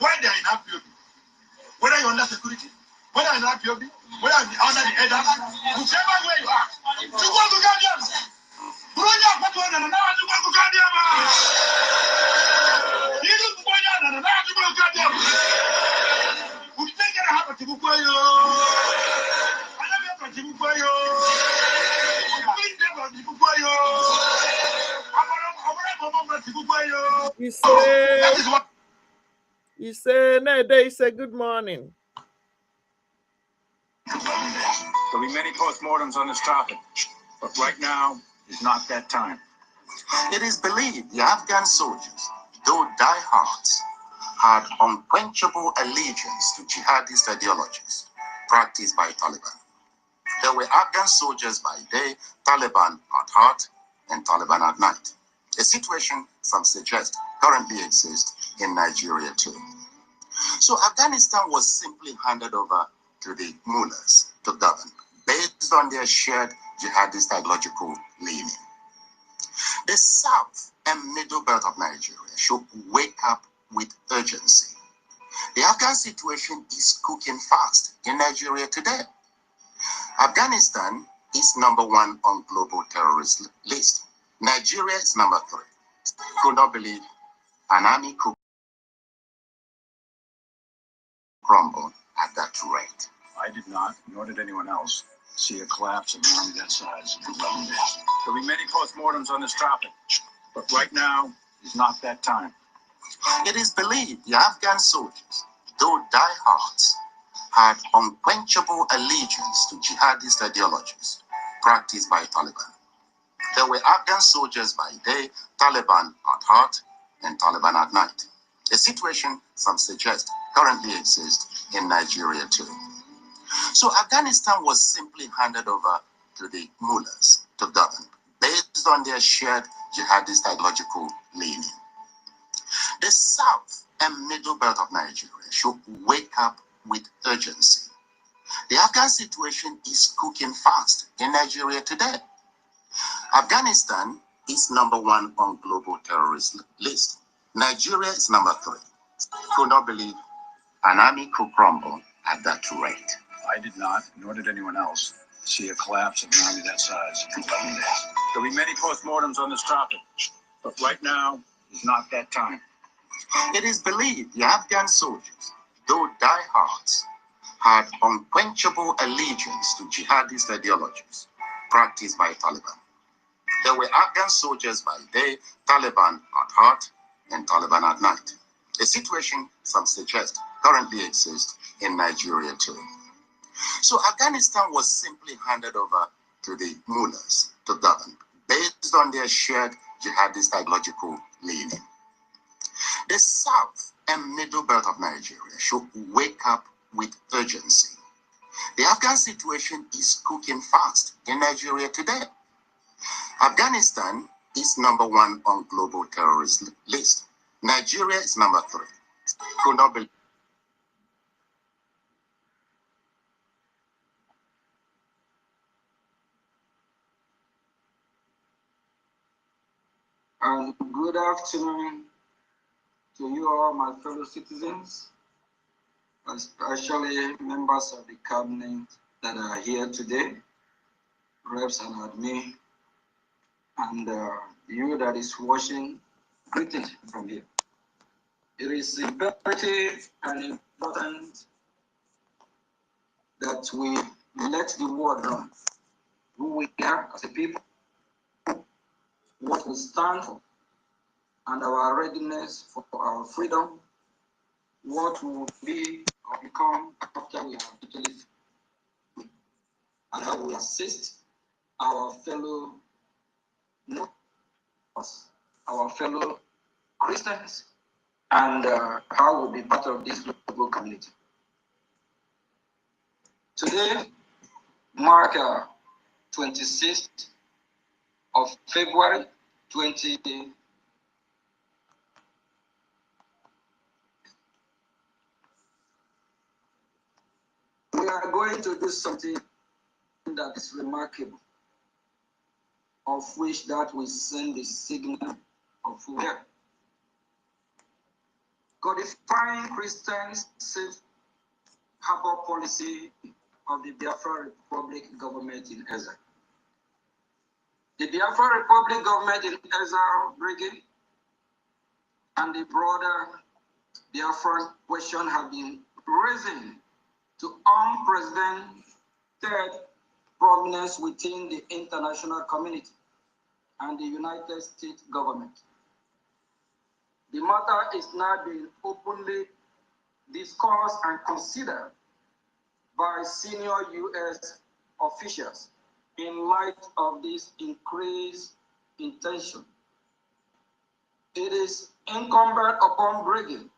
Why they are in IPOB? Whether you're under security, whether you're in IPOB, whether you're under the elders, whichever way you are, you go to Guardian. You go to Guardian. You go to Guardian. We think it happened to Bukoyo. I never got to Bukoyo. We never got to Bukoyo. He said, no, they say good morning. There'll be many postmortems on this topic, but right now is not that time. It is believed the Afghan soldiers, though diehards, had unquenchable allegiance to jihadist ideologies practiced by Taliban. There were Afghan soldiers by day, Taliban at heart, and Taliban at night. A situation some suggest currently exists in Nigeria too. So Afghanistan was simply handed over to the mullahs to govern, based on their shared jihadist ideological leaning. The south and middle belt of Nigeria should wake up with urgency. The Afghan situation is cooking fast in Nigeria today. Afghanistan is number 1 on global terrorist list. Nigeria is number 3. Could not believe an army could crumble at that rate. I did not, nor did anyone else, see a collapse of an army that size in 11 days. There'll be many postmortems on this topic, but right now is not that time. It is believed the Afghan soldiers, though diehards, had unquenchable allegiance to jihadist ideologies practiced by Taliban. There were Afghan soldiers by day, Taliban at heart, and Taliban at night. A situation some suggest currently exists in Nigeria too. So Afghanistan was simply handed over to the mullahs to govern, based on their shared jihadist ideological leaning. The south and middle belt of Nigeria should wake up with urgency. The Afghan situation is cooking fast in Nigeria today. Afghanistan is number 1 on global terrorist list. Nigeria is number 3. Could not believe an army could crumble at that rate. I did not, nor did anyone else, see a collapse of an army that size in 11 days. There'll be many postmortems on this topic, but right now is not that time. It is believed the Afghan soldiers, though diehards, had unquenchable allegiance to jihadist ideologies practiced by Taliban. There were Afghan soldiers by day, Taliban at heart, and Taliban at night. A situation some suggest currently exists in Nigeria too. So Afghanistan was simply handed over to the mullahs to govern, based on their shared jihadist ideological leaning. The south and middle belt of Nigeria should wake up with urgency. The Afghan situation is cooking fast in Nigeria today. Afghanistan is number 1 on global terrorist list. Nigeria is number 3. Could not believe. And good afternoon to you all, my fellow citizens, especially members of the cabinet that are here today, reps and admin, and you that is watching, greetings from here. It is imperative and important that we let the world know who we are as a people, what we stand for, and our readiness for our freedom, what we will be or become after we have totally free, and how we assist our fellow our fellow Christians, and how we'll be part of this global community. Today, mark 26th of February 2020. We are going to do something that is remarkable, of which that will send the signal of who we are. codifying Christian safe harbor policy of the Biafra Republic government in Ezra. The Biafra Republic government in Ezra Brigade and the broader Biafran question have been raising to unprecedented prominence within the international community and the United States government. The matter is now being openly discussed and considered by senior U.S. officials in light of this increased intention. It is incumbent upon Brigade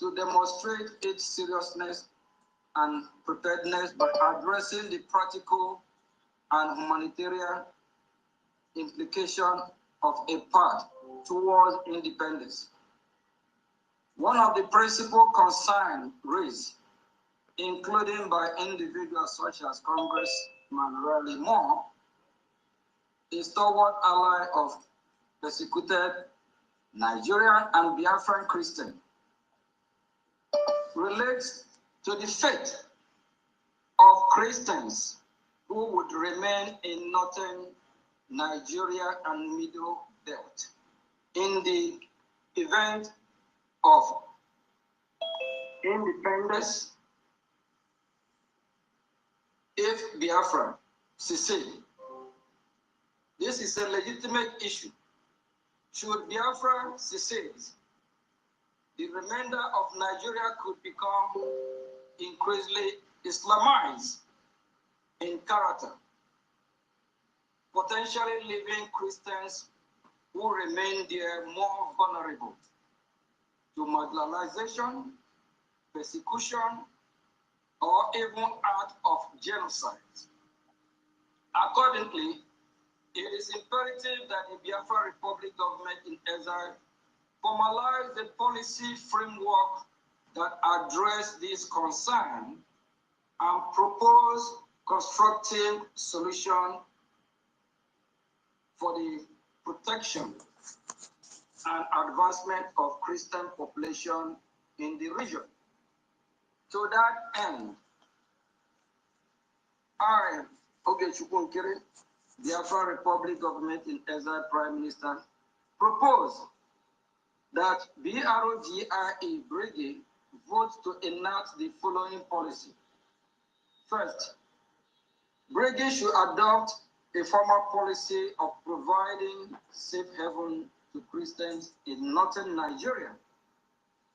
to demonstrate its seriousness and preparedness by addressing the practical and humanitarian implication of a path towards independence. One of the principal concerns raised, including by individuals such as Congressman Riley Moore, is toward ally of persecuted Nigerian and Biafran Christians, relates to the fate of Christians who would remain in northern Nigeria and Middle Belt in the event of independence if Biafra secede. This is a legitimate issue. Should Biafra secede, the remainder of Nigeria could become increasingly Islamized in character, potentially leaving Christians who remain there more vulnerable to marginalization, persecution, or even act of genocide. Accordingly, it is imperative that the Biafra Republic government in exile formalize the policy framework that address this concern and propose constructive solution for the protection and advancement of Christian population in the region. To that end, I, NKERE, Biafra Republic government in exile Prime Minister, propose that BROGIA Brigade vote to enact the following policy. First, Brigade should adopt a formal policy of providing safe haven to Christians in northern Nigeria.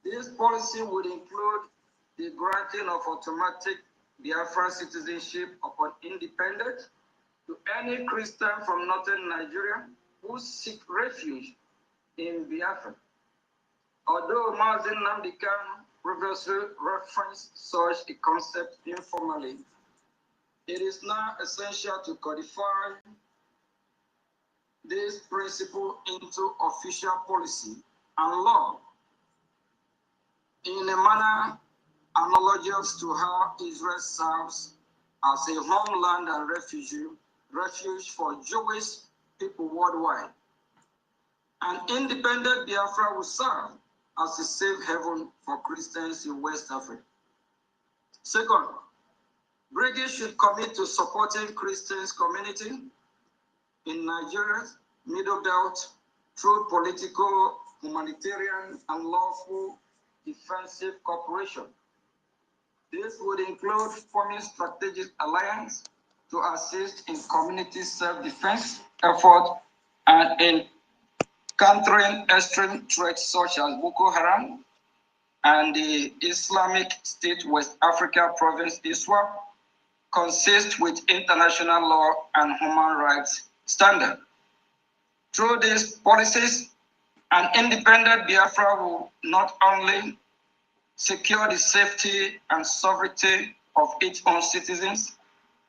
This policy would include the granting of automatic Biafran citizenship upon independence to any Christian from northern Nigeria who seek refuge in Biafra. Although NNAMDI previously referenced such a concept informally, it is now essential to codify this principle into official policy and law in a manner analogous to how Israel serves as a homeland and refuge for Jewish people worldwide. An independent Biafra will serve as a safe haven for Christians in West Africa. Second, Brigade should commit to supporting Christians community in Nigeria's Middle Belt through political, humanitarian, and lawful defensive cooperation. This would include forming strategic alliance to assist in community self-defense efforts and in countering extreme threats such as Boko Haram and the Islamic State West Africa province ISWAP, consist with international law and human rights standards. Through these policies, an independent Biafra will not only secure the safety and sovereignty of its own citizens,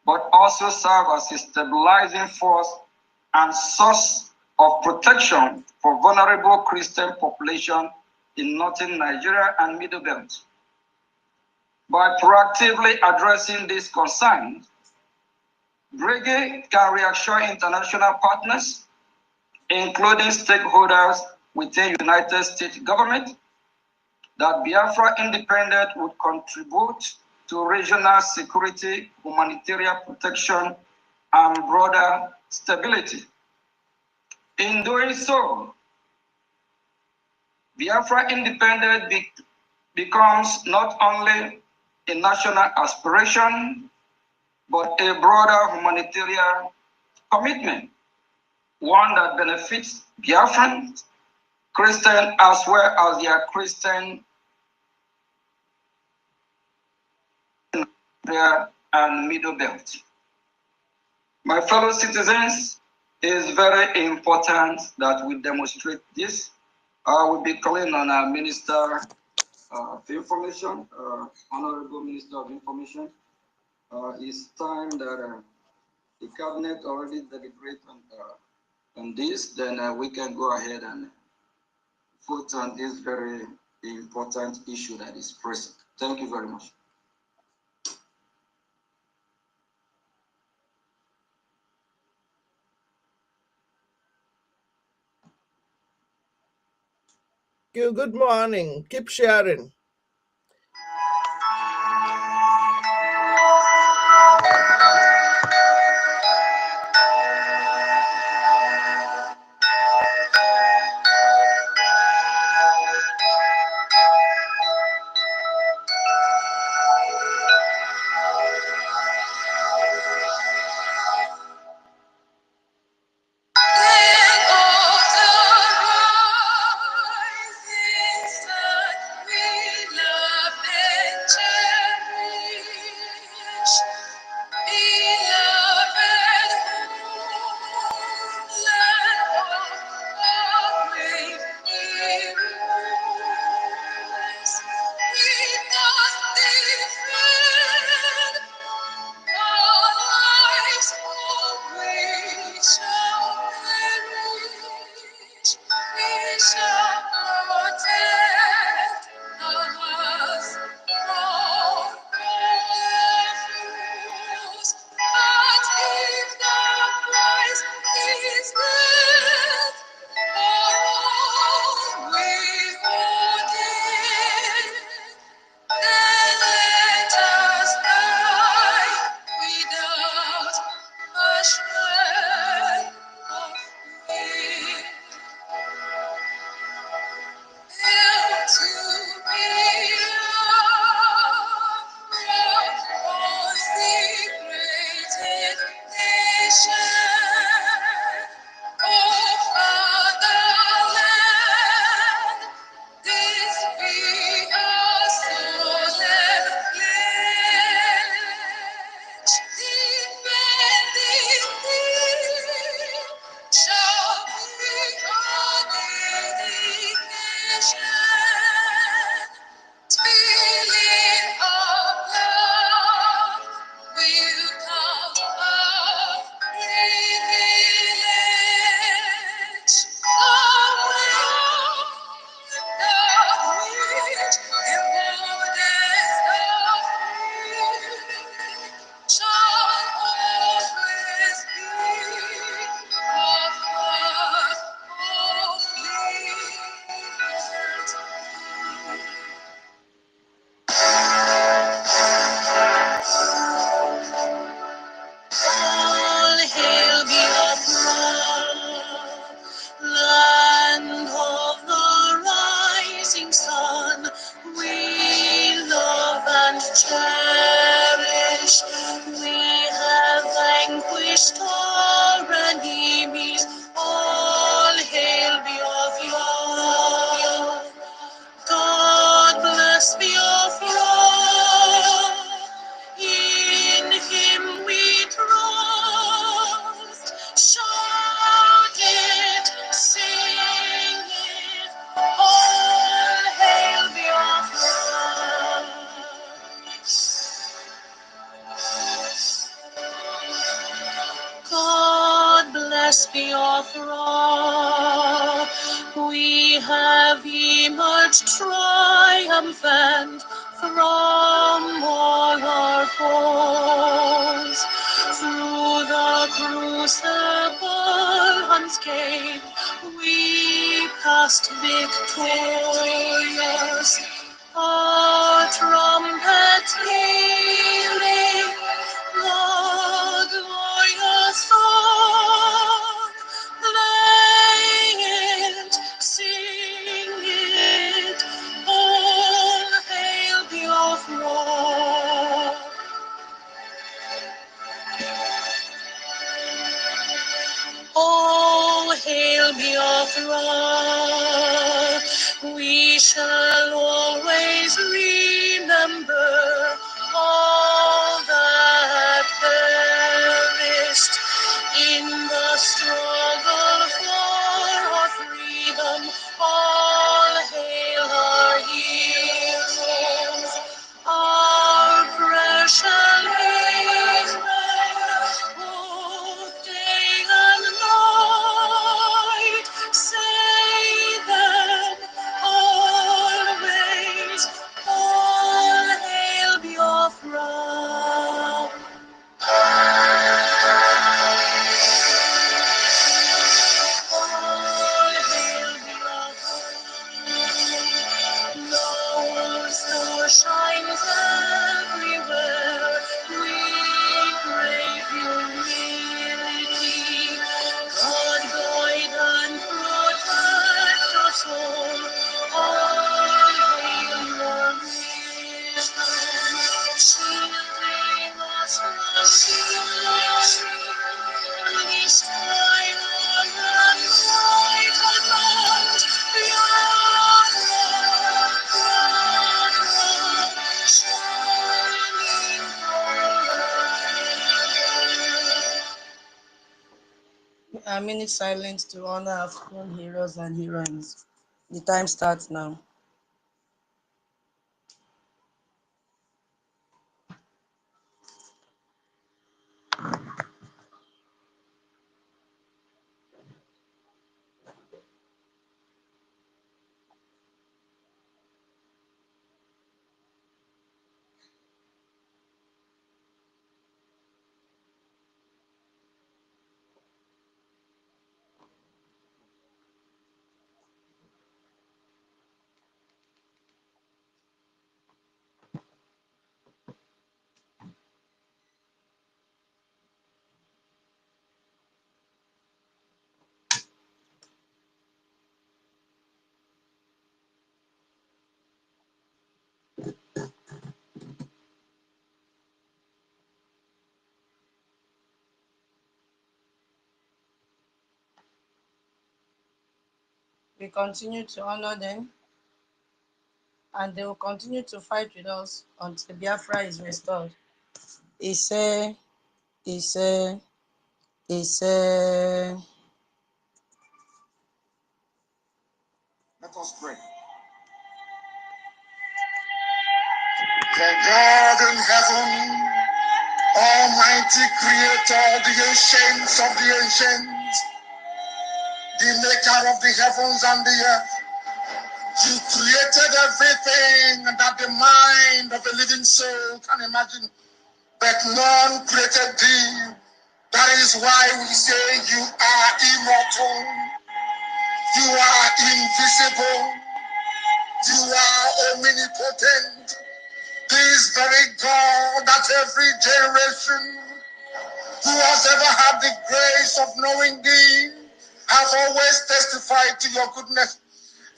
but also serve as a stabilizing force and source of protection for vulnerable Christian population in northern Nigeria and Middle Belt. By proactively addressing these concerns, Brigade can reassure international partners, including stakeholders within United States government, that Biafra independence would contribute to regional security, humanitarian protection, and broader stability. In doing so, Biafra independence becomes not only a national aspiration, but a broader humanitarian commitment, one that benefits Biafrans, Christians, as well as their Christian and Middle Belt. My fellow citizens, it is very important that we demonstrate this. I will be calling on our Minister of Information, Honorable Minister of Information. It's time that the Cabinet already deliberate on this, then we can go ahead and vote on this very important issue that is present. Thank you very much. Good morning. Keep sharing. We have emerged triumphant from all our foes. Through the crucible unscathed, we passed victorious. a minute silence to honor our fallen heroes and heroines. The time starts now. We continue to honor them, and they will continue to fight with us until Biafra is restored. Ise, Ise, Ise. Let us pray. For God in heaven, Almighty Creator, the ancients of the ancients, the maker of the heavens and the earth, you created everything that the mind of a living soul can imagine, but none created thee. That is why we say you are immortal, you are invisible, you are omnipotent. This very God that every generation who has ever had the grace of knowing thee has always testified to your goodness.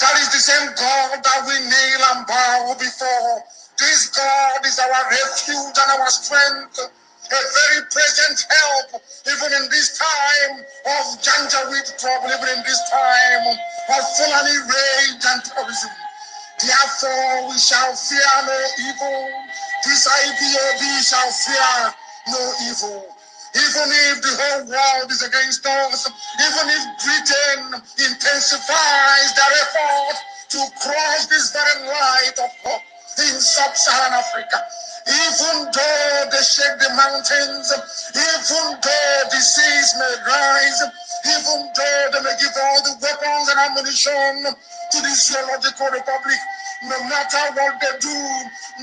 That is the same God that we kneel and bow before. This God is our refuge and our strength, a very present help, even in this time of Janjaweed trouble, even in this time of Fulani rage and terrorism. Therefore, we shall fear no evil. This IPOB shall fear no evil. Even if the whole world is against us, even if Britain intensifies their effort to cross this very light of hope in sub-Saharan Africa, even though they shake the mountains, even though the seas may rise, even though they may give all the weapons and ammunition to the zoological republic, no matter what they do,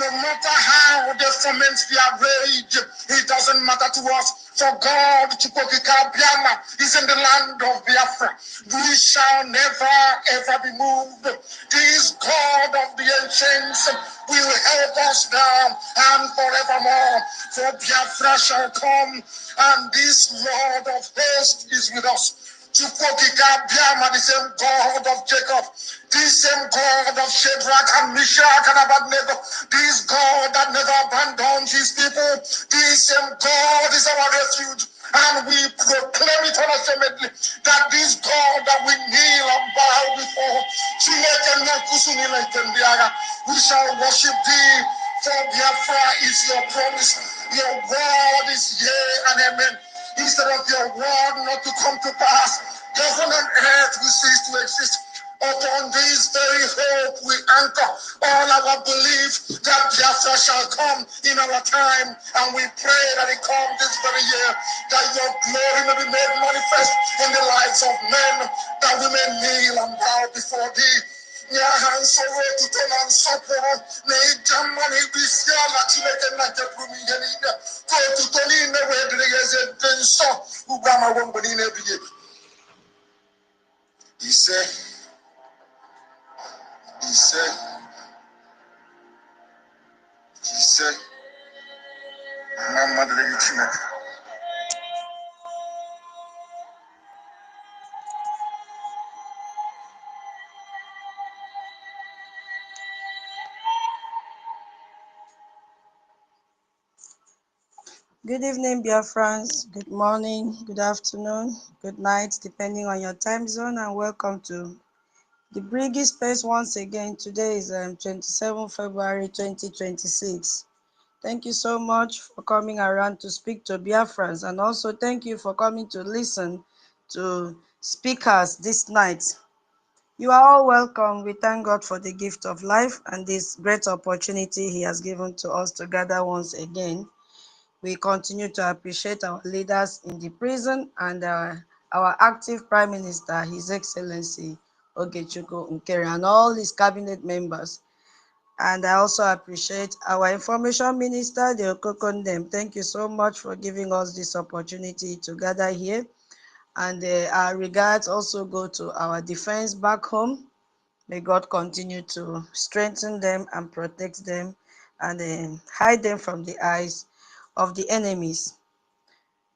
no matter how they foment their rage, it doesn't matter to us. For God, Chukwokika Biama, is in the land of Biafra. We shall never ever be moved. This God of the ancients will help us now and forevermore. For Biafra shall come, and this Lord of hosts is with us. Chukwokika Biama, the same God of Jacob, this same God of Shadrach and Meshach and Abednego, this God that never abandons his people, this same God is our refuge. And we proclaim it unashamedly that this God that we kneel and bow before, we shall worship thee, for Biafra is your promise. Your word is yea and amen. Instead of your word not to come to pass, heaven and earth will cease to exist. Upon this very hope we anchor all our belief that Biafra shall come in our time, and we pray that it comes this very year, that your glory may be made manifest in the lives of men, that we may kneel and bow before thee. Nyahansoro tutona nsoporo na ijama na ibisia la Chineke na jepumi yenine ko tutoni ne wedrigeze denso ugama wombo ni ne biye. He said, he said, he said, Mama de Chineke. Good evening, Biafrans. Good morning, good afternoon, good night, depending on your time zone, and welcome to the Briggy Space once again. Today is 27 February 2026. Thank you so much for coming around to speak to Biafrans, and also thank you for coming to listen to speakers this night. You are all welcome. We thank God for the gift of life and this great opportunity He has given to us to gather once again. We continue to appreciate our leaders in the prison and our active Prime Minister, His Excellency Ogechukwu NKERE, and all his cabinet members. And I also appreciate our Information Minister, the Okokondem. Thank you so much for giving us this opportunity to gather here. And our regards also go to our defense back home. May God continue to strengthen them and protect them and hide them from the eyes of the enemies.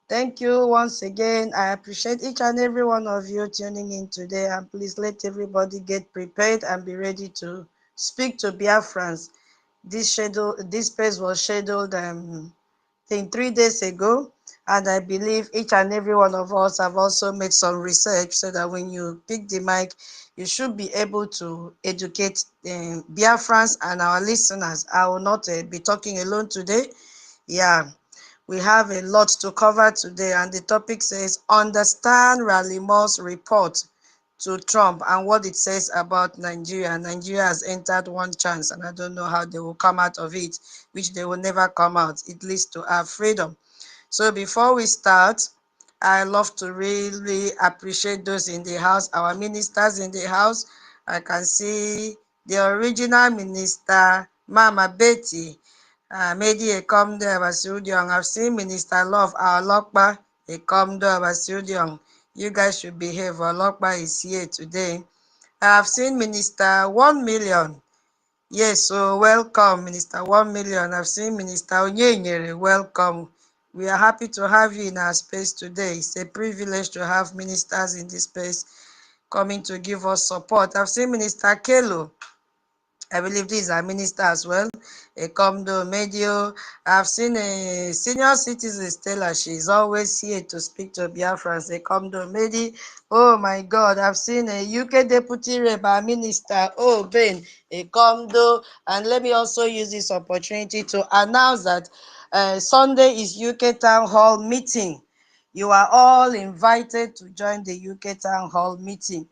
Thank you once again. I appreciate each and every one of you tuning in today, and please let everybody get prepared and be ready to speak to Biafrans. This space was scheduled I think 3 days ago, and I believe each and every one of us have also made some research so that when you pick the mic, you should be able to educate Biafrans and our listeners. I will not be talking alone today. Yeah, we have a lot to cover today, and the topic says, understand Rally Moore's report to Trump and what it says about Nigeria. Nigeria has entered one chance, and I don't know how they will come out of it, which they will never come out. It leads to our freedom. So before we start, I love to really appreciate those in the house, our ministers in the house. I can see the original minister, Mama Betty. Medi Ekomdo Abasudiong. I've seen Minister Love, our Lokpa, Ekomdo Abasudiong. You guys should behave. Our Lokpa is here today. I've seen Minister 1 million. Yes, so welcome, Minister 1 million. I've seen Minister Onyenyere. Welcome. We are happy to have you in our space today. It's a privilege to have ministers in this space coming to give us support. I've seen Minister Kelo. I believe this is our minister as well. Ekomdo Medio. I've seen a senior citizen, Stella. She's always here to speak to Biafrans. Ekomdo Medi. Oh my God. I've seen a UK deputy rep, our minister. Oh, Ben. Ekomdo. And let me also use this opportunity to announce that Sunday is UK Town Hall meeting. You are all invited to join the UK Town Hall meeting.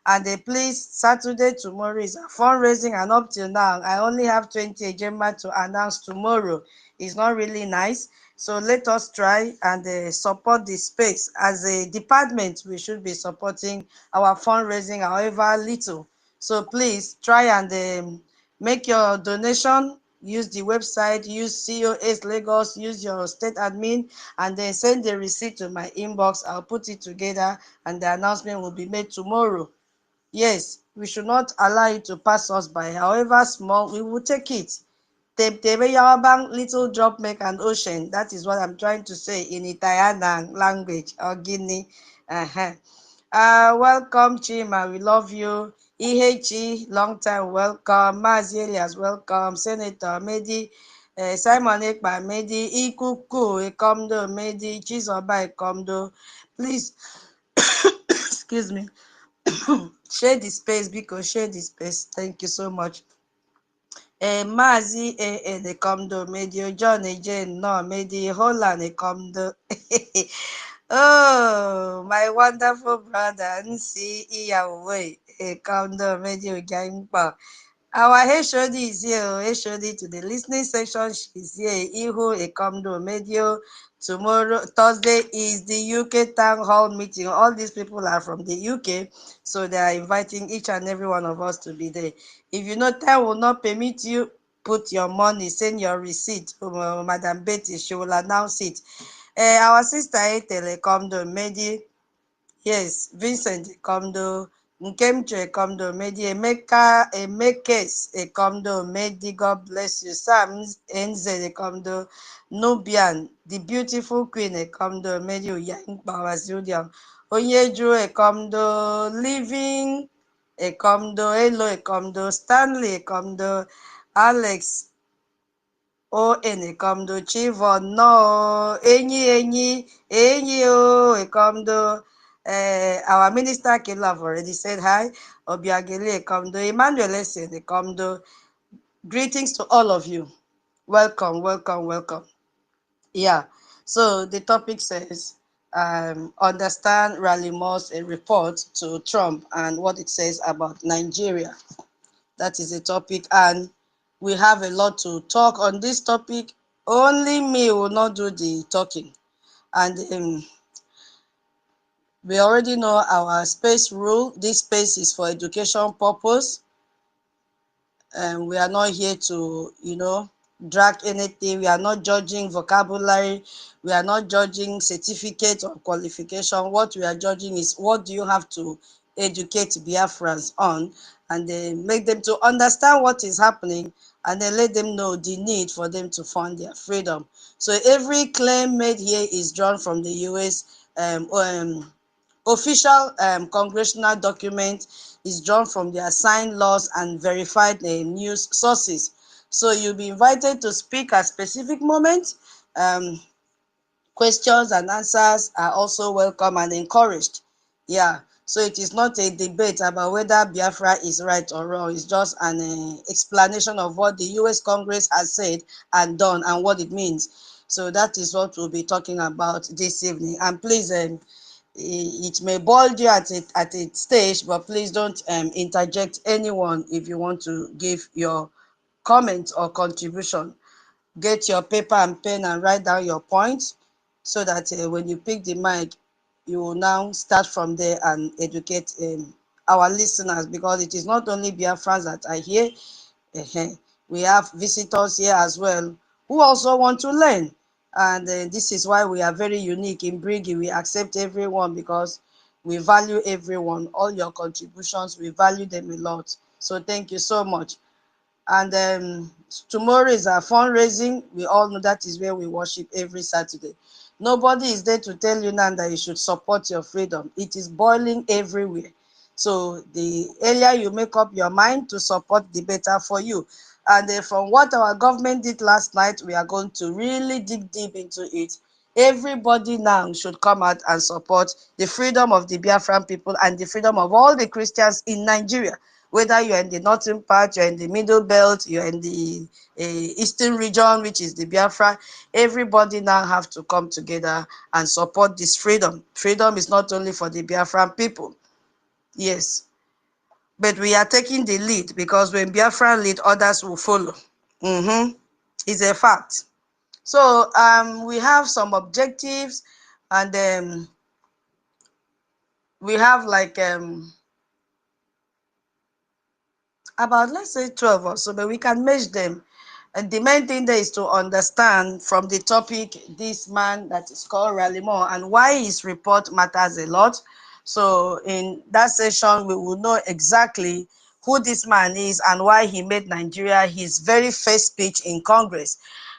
And please, Saturday, tomorrow is a fundraising, and up till now, I only have 20 agenda to announce tomorrow. It's not really nice. So let us try and support the space. As a department, we should be supporting our fundraising, however little. So please try and make your donation. Use the website, use COS Lagos, use your state admin, and then send the receipt to my inbox. I'll put it together, and the announcement will be made tomorrow. Yes, we should not allow it to pass us by. However small, we will take it. Little drop make an ocean. That is what I'm trying to say in Italian language or Guinea. Welcome, Chima. We love you. Ihechi, long time welcome. Mazi Elias, welcome. Senator Medi, Simon Ekpa Medi, Ikuku Ekomdo Medi, Chizoba Ekomdo. Please, excuse me. Share the space because share the space. Thank you so much. Mazi Ekomdo Medio John Ejen no Medi Holland Ekomdo. Oh, my wonderful brother Nsi Iyawe Ekomdo Medio Gangpa. Our HOD is here. HOD to the listening section. She's here. Ihu Ekomdo Medio. Tomorrow, Thursday, is the UK Town Hall meeting. All these people are from the UK, so they are inviting each and every one of us to be there. If you know time will not permit you, put your money, send your receipt. Madam Betty, she will announce it. Our sister Ekomdo Medi. Yes, Vincent Ekomdo, Nkemche Ekomdo Medi, Emekes Ekomdo Medi, God bless you. Sam Enze Ekomdo, Nubian, the beautiful Queen Ekomdo Medi, Yang Bawasudian, Onyeju Ekomdo, Living Ekomdo, Elo Ekomdo, Stanley Ekomdo, Alex O Ekomdo, Chivon, no, Enyi, Ekomdo. Our minister Kilo have already said hi. Obiageli Ekomdo, Emmanuel Esen Ekomdo. Greetings to all of you. Welcome, welcome, welcome. Yeah. So the topic says, understand Rally Moore's report to Trump and what it says about Nigeria. That is a topic, and we have a lot to talk on this topic. Only me will not do the talking. And we already know our space rule. This space is for education purpose. And we are not here to, drag anything. We are not judging vocabulary. We are not judging certificate or qualification. What we are judging is what do you have to educate Biafrans on, and then make them to understand what is happening, and then let them know the need for them to fund their freedom. So every claim made here is drawn from the US official congressional document, is drawn from their signed laws and verified news sources. So you'll be invited to speak at specific moments. Questions and answers are also welcome and encouraged. Yeah, so it is not a debate about whether Biafra is right or wrong. It's just an explanation of what the US Congress has said and done and what it means. So that is what we'll be talking about this evening. And please, it may boil you at a stage, but please don't interject anyone if you want to give your comment or contribution. Get your paper and pen and write down your points, so that when you pick the mic, you will now start from there and educate our listeners, because it is not only Biafrans that are here. We have visitors here as well who also want to learn. And this is why we are very unique in Brigi. We accept everyone because we value everyone. All your contributions, we value them a lot. So thank you so much. And tomorrow is our fundraising. We all know that is where we worship every Saturday. Nobody is there to tell you now that you should support your freedom. It is boiling everywhere. So the earlier you make up your mind to support, the better for you. And from what our government did last night, we are going to really dig deep into it. Everybody now should come out and support the freedom of the Biafran people and the freedom of all the Christians in Nigeria. Whether you're in the northern part, you're in the middle belt, you're in the eastern region, which is the Biafra, everybody now have to come together and support this freedom. Freedom is not only for the Biafran people. Yes. But we are taking the lead, because when Biafra lead, others will follow. It's a fact. So we have some objectives, and we have like about, let's say, 12 or so, but we can measure them. And the main thing there is to understand from the topic this man that is called Rally Moore and why his report matters a lot. So in that session, we will know exactly who this man is and why he made Nigeria his very first speech in Congress,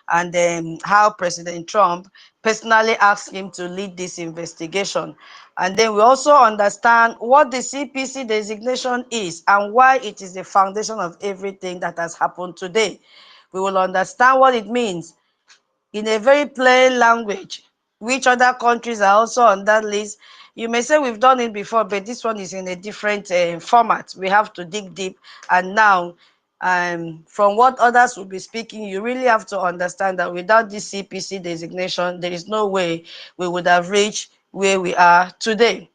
and then how President Trump personally asked him to lead this investigation. And then we also understand what the CPC designation is and why it is the foundation of everything that has happened today. We will understand what it means in a very plain language. Which other countries are also on that list? You may say we've done it before, but this one is in a different format. We have to dig deep. And now, from what others will be speaking, you really have to understand that without this CPC designation, there is no way we would have reached where we are today.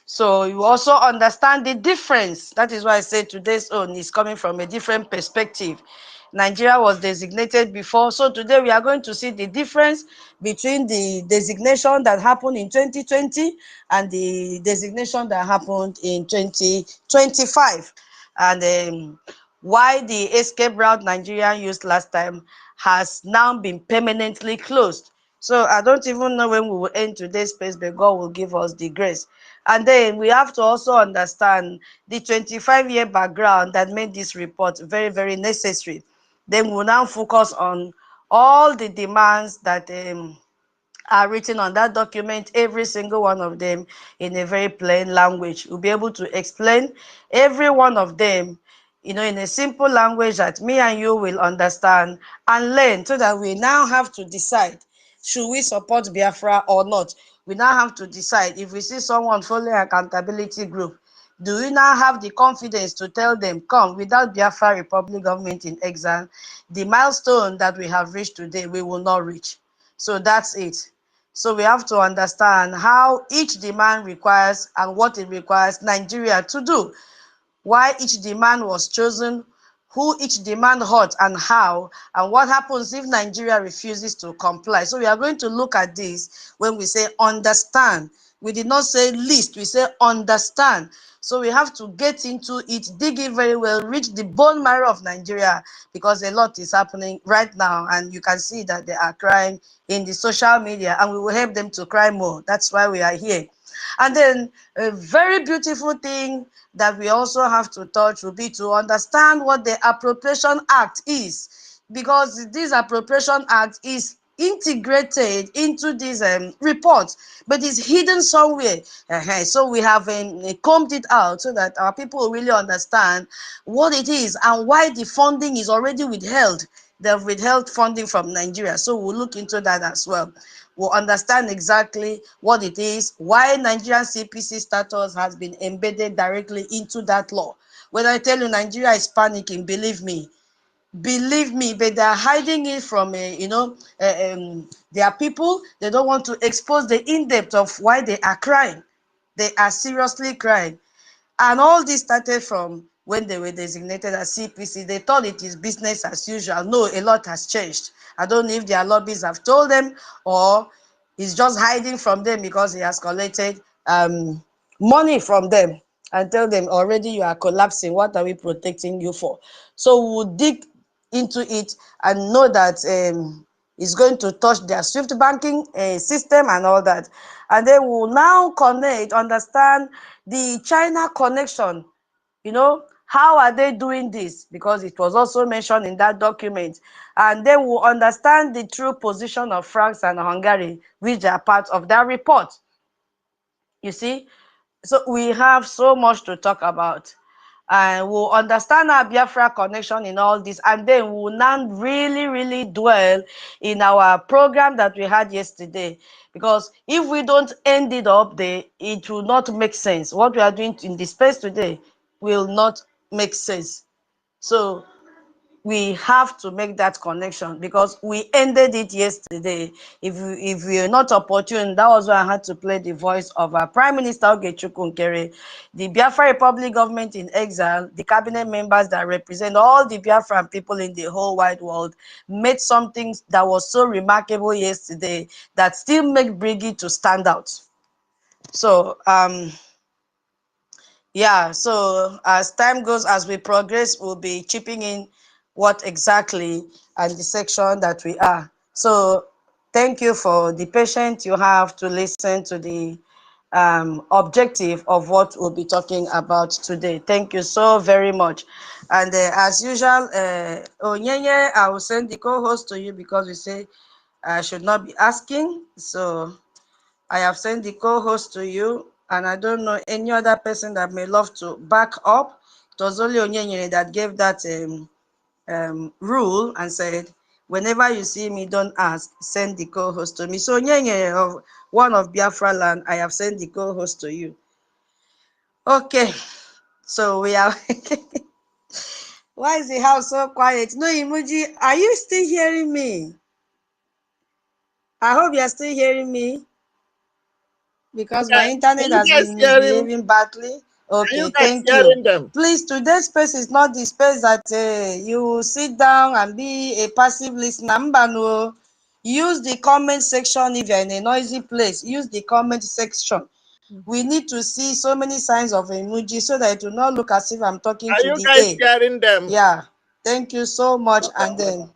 So you also understand the difference. That is why I say today's own is coming from a different perspective. Nigeria was designated before. So today we are going to see the difference between the designation that happened in 2020 and the designation that happened in 2025. And why the escape route Nigeria used last time has now been permanently closed. So I don't even know when we will end today's space, but God will give us the grace. And then we have to also understand the 25-year background that made this report very, very necessary. Then we'll now focus on all the demands that are written on that document, every single one of them in a very plain language. We'll be able to explain every one of them, in a simple language that me and you will understand and learn, so that we now have to decide, should we support Biafra or not? We now have to decide. If we see someone following accountability group, do we now have the confidence to tell them, come, without Biafra Republic government in exile, the milestone that we have reached today, we will not reach. So that's it. So we have to understand how each demand requires and what it requires Nigeria to do, why each demand was chosen, who each demand hurt and how, and what happens if Nigeria refuses to comply. So we are going to look at this when we say understand. We did not say list, we say understand. So we have to get into it, dig in very well, reach the bone marrow of Nigeria, because a lot is happening right now, and you can see that they are crying in the social media, and we will help them to cry more. That's why we are here. And then a very beautiful thing that we also have to touch will be to understand what the Appropriation Act is, because this Appropriation Act is integrated into this report, but it's hidden somewhere. So we have combed it out so that our people will really understand what it is and why the funding is already withheld. They've withheld funding from Nigeria. So we'll look into that as well. We'll understand exactly what it is, why Nigerian CPC status has been embedded directly into that law. When I tell you Nigeria is panicking, believe me, but they're hiding it from, their people. They don't want to expose the in-depth of why they are crying. They are seriously crying. And all this started from when they were designated as CPC. They thought it is business as usual. No, a lot has changed. I don't know if their lobbies have told them, or he's just hiding from them because he has collected money from them and tell them already you are collapsing. What are we protecting you for? So we'll dig into it and know that it's going to touch their SWIFT banking system and all that. And they will now connect, understand the China connection. How are they doing this? Because it was also mentioned in that document. And they will understand the true position of France and Hungary, which are part of that report. You see? So we have so much to talk about. And we'll understand our Biafra connection in all this. And then we'll now really, really dwell in our program that we had yesterday. Because if we don't end it up there, it will not make sense. What we are doing in this space today will not make sense. So we have to make that connection, because we ended it yesterday. If we are not opportune, that was why I had to play the voice of our Prime Minister Ogechukwu Nkere, the Biafra Republic government in exile, the cabinet members that represent all the Biafran people in the whole wide world, made something that was so remarkable yesterday that still make Briggy to stand out. So yeah, so as time goes, as we progress, we'll be chipping in what exactly and the section that we are. So thank you for the patience you have to listen to the objective of what we'll be talking about today. Thank you so very much. And as usual, Onyenye, I will send the co-host to you because we say I should not be asking. So I have sent the co-host to you, and I don't know any other person that may love to back up. It was only Onyenye that gave that rule and said, whenever you see me, don't ask, send the co-host to me. So Onyenye, of one of Biafra land, I have sent the co-host to you. Okay, so we are... Why is the house so quiet? No, Imuji, are you still hearing me? I hope you are still hearing me, because my internet has been misbehaving badly. Okay, thank you. Please, today's space is not the space that you sit down and be a passive listener. Mbano, use the comment section. If you're in a noisy place, use the comment section. We need to see so many signs of emoji so that it will not look as if I'm talking to the A. Are you guys sharing them? Yeah, thank you so much. And then,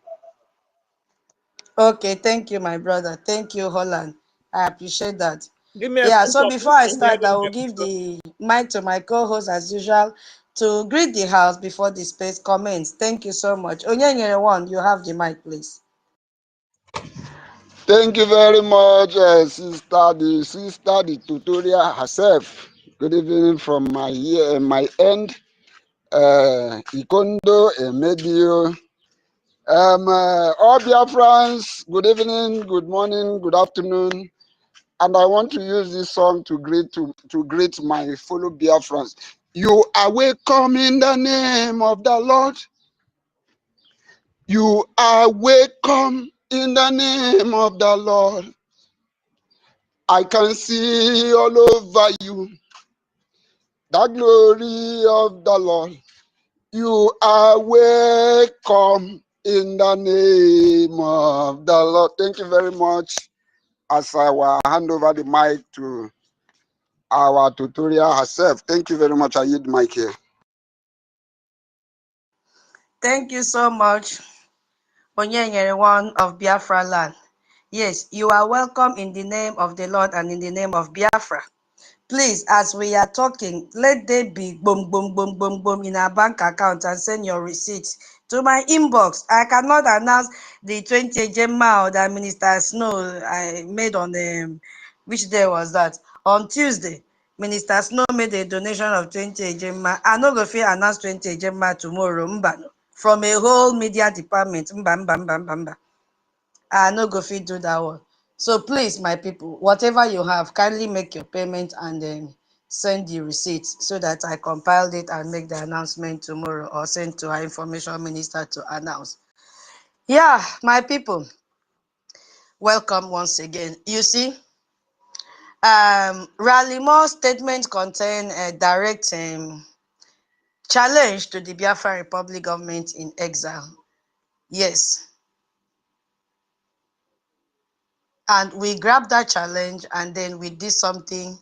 okay, thank you, my brother. Thank you, Holland. I appreciate that. Yeah, so before I start, I will give the mic to my co-host as usual to greet the house before the space comments. Thank you so much. Onyenye one, you have the mic, please. Thank you very much, sister, the tutorial herself. Good evening from my end. Ikondo Emedio. All Biafrans, good evening, good morning, good afternoon. And I want to use this song to greet my fellow Biafrans. You are welcome in the name of the Lord. You are welcome in the name of the Lord. I can see all over you the glory of the Lord. You are welcome in the name of the Lord. Thank you very much. As I will hand over the mic to our tutorial herself. Thank you very much. I yield the mic here. Thank you so much, Onyenyere one of Biafra land. Yes, you are welcome in the name of the Lord and in the name of Biafra. Please, as we are talking, let there be boom, boom, boom, boom, boom in our bank account and send your receipts to my inbox. I cannot announce the 20 Gemma that Minister Snow I made on the, which day was that? On Tuesday. Minister Snow made a donation of 20 Gemma. I no go fit announce 20 Gemma tomorrow, mbano, from a whole media department. Mba. I no go fit do that one. So please, my people, whatever you have, kindly make your payment and then send the receipts so that I compiled it and make the announcement tomorrow or send to our information minister to announce. Yeah, my people, welcome once again. You see, Rally More statement contain a direct challenge to the Biafra Republic government in exile. Yes. And we grabbed that challenge and then we did something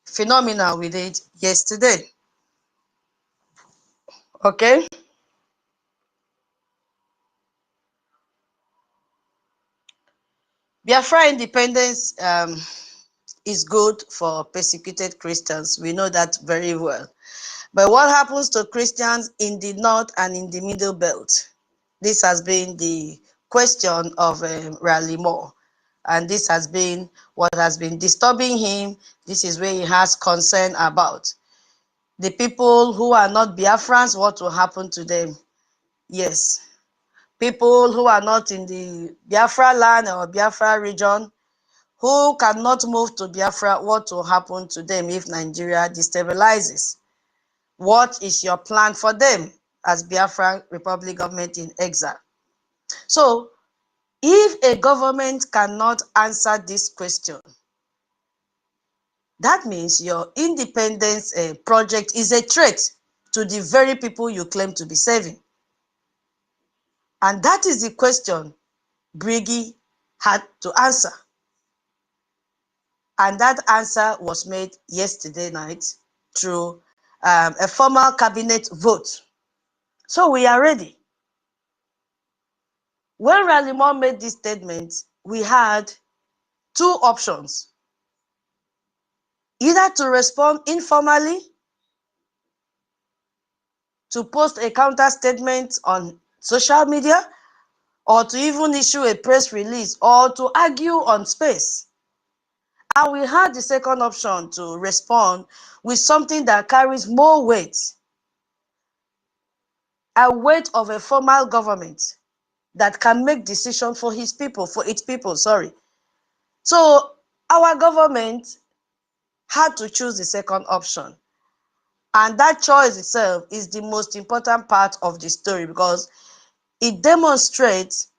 phenomenal with it yesterday. Okay. Biafra independence is good for persecuted Christians. We know that very well. But what happens to Christians in the north and in the middle belt? This has been the question of Rally Moore. And this has been what has been disturbing him. This is where he has concern about. The people who are not Biafrans, what will happen to them? Yes. People who are not in the Biafra land or Biafra region, who cannot move to Biafra, what will happen to them if Nigeria destabilizes? What is your plan for them as Biafra Republic government in exile? So, if a government cannot answer this question, that means your independence project is a threat to the very people you claim to be serving. And that is the question Briggy had to answer. And that answer was made yesterday night through a formal cabinet vote. So we are ready. When Ralimon made this statement, we had two options. Either to respond informally, to post a counter statement on social media, or to even issue a press release, or to argue on space. And we had the second option to respond with something that carries more weight, a weight of a formal government that can make decisions for its people, sorry. So our government had to choose the second option. And that choice itself is the most important part of the story because it demonstrates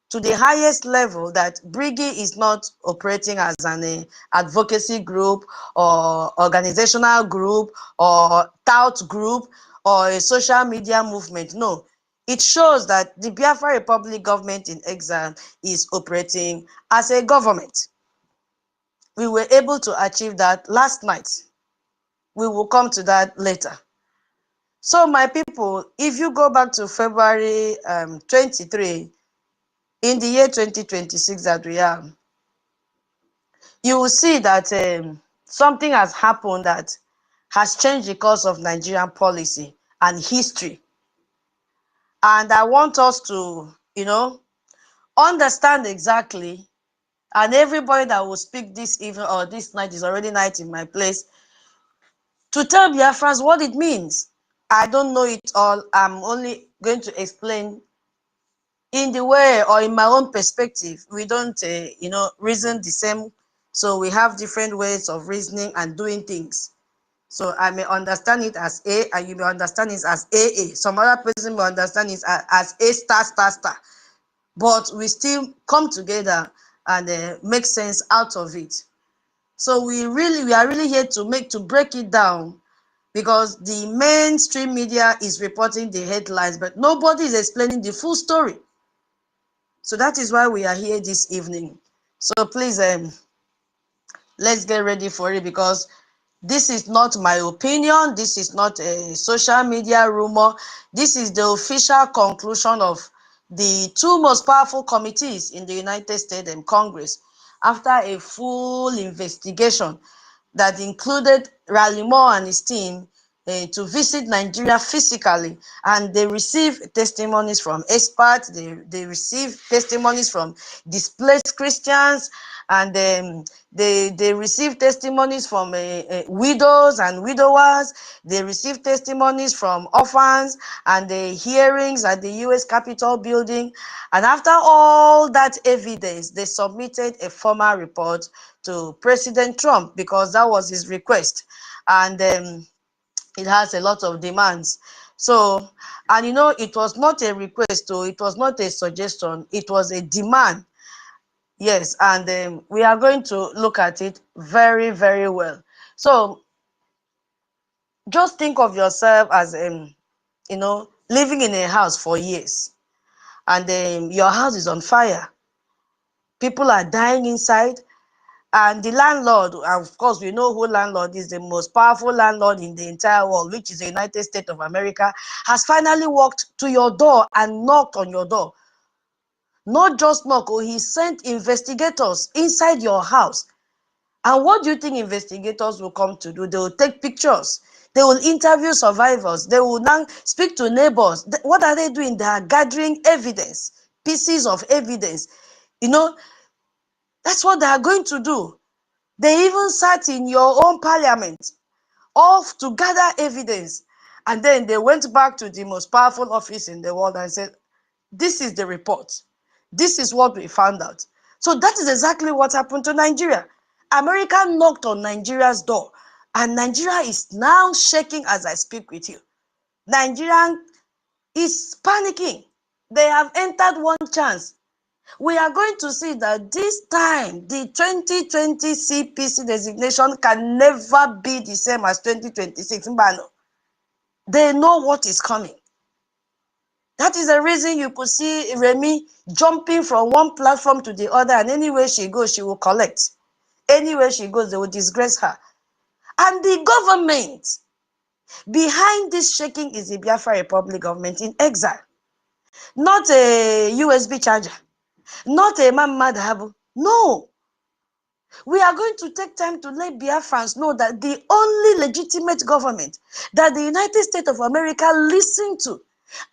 to the highest level that Briggy is not operating as an advocacy group or organizational group or tout group or a social media movement. No, it shows that the Biafra Republic government in exile is operating as a government. We were able to achieve that last night. We will come to that later. So my people, if you go back to February 23, in the year 2026 that we are, you will see that something has happened that has changed the course of Nigerian policy and history. And I want us to, understand exactly, and everybody that will speak this evening or this night is already night in my place, to tell Biafrans what it means. I don't know it all. I'm only going to explain in the way or in my own perspective. We don't, reason the same. So we have different ways of reasoning and doing things. So I may understand it as A and you may understand it as AA. Some other person may understand it as A star star star. But we still come together and make sense out of it. So we are really here to break it down, because the mainstream media is reporting the headlines, but nobody is explaining the full story. So that is why we are here this evening. So please, let's get ready for it, because this is not my opinion. This is not a social media rumor. This is the official conclusion of the two most powerful committees in the United States and Congress after a full investigation that included Raleigh Moore and his team to visit Nigeria physically, and they received testimonies from experts, they received testimonies from displaced Christians, and they received testimonies from widows and widowers. They received testimonies from orphans, and the hearings at the U.S. Capitol building. And after all that evidence, they submitted a formal report to President Trump, because that was his request. And it has a lot of demands. So, and you know, it was not a request, so it was not a suggestion, it was a demand. Yes, and we are going to look at it very, very well. So, just think of yourself as, you know, living in a house for years, and your house is on fire. People are dying inside, and the landlord, of course, we know who landlord is, the most powerful landlord in the entire world, which is the United States of America, has finally walked to your door and knocked on your door. Not just knock, he sent investigators inside your house. And what do you think investigators will come to do? They will take pictures. They will interview survivors. They will now speak to neighbors. What are they doing? They are gathering evidence, pieces of evidence. You know, that's what they are going to do. They even sat in your own parliament off to gather evidence. And then they went back to the most powerful office in the world and said, this is the report. This is what we found out. So that is exactly what happened to Nigeria. America knocked on Nigeria's door, and Nigeria is now shaking as I speak with you. Nigeria is panicking. They have entered one chance. We are going to see that this time, the 2020 CPC designation can never be the same as 2026. They know what is coming. That is the reason you could see Remi jumping from one platform to the other, and anywhere she goes, she will collect. Anywhere she goes, they will disgrace her. And the government behind this shaking is the Biafra Republic government in exile. Not a USB charger. Not a Mamad Habu. No. We are going to take time to let Biafrans know that the only legitimate government that the United States of America listen to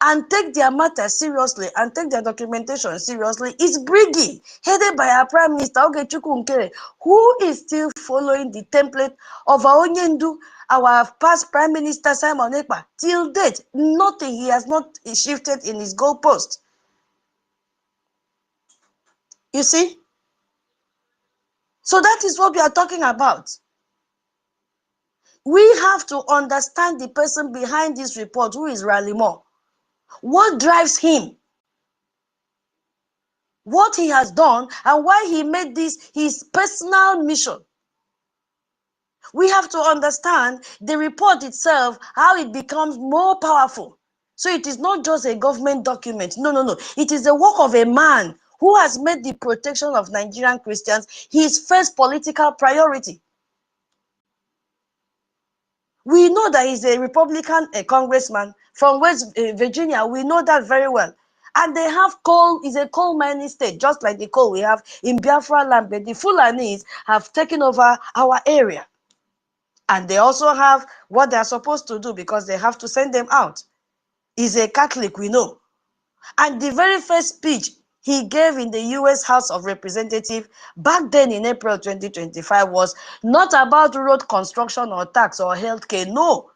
and take their matter seriously and take their documentation seriously is Brigi, headed by our Prime Minister NKERE, who is still following the template of our Onyendu, our past Prime Minister Simon Ekpa. Till date, nothing, he has not shifted in his goalpost. You see? So that is what we are talking about. We have to understand the person behind this report, who is Raleigh Moore. What drives him? What he has done, and why he made this his personal mission. We have to understand the report itself, how it becomes more powerful. So it is not just a government document. No, no, no. It is the work of a man who has made the protection of Nigerian Christians his first political priority. We know that he's a Republican congressman from West Virginia. We know that very well. And they have coal, is a coal mining state, just like the coal we have in Biafra land. But the Fulanis have taken over our area. And they also have what they are supposed to do, because they have to send them out. He's a Catholic, we know. And the very first speech he gave in the U.S. House of Representatives back then in April 2025 was not about road construction or tax or healthcare. No.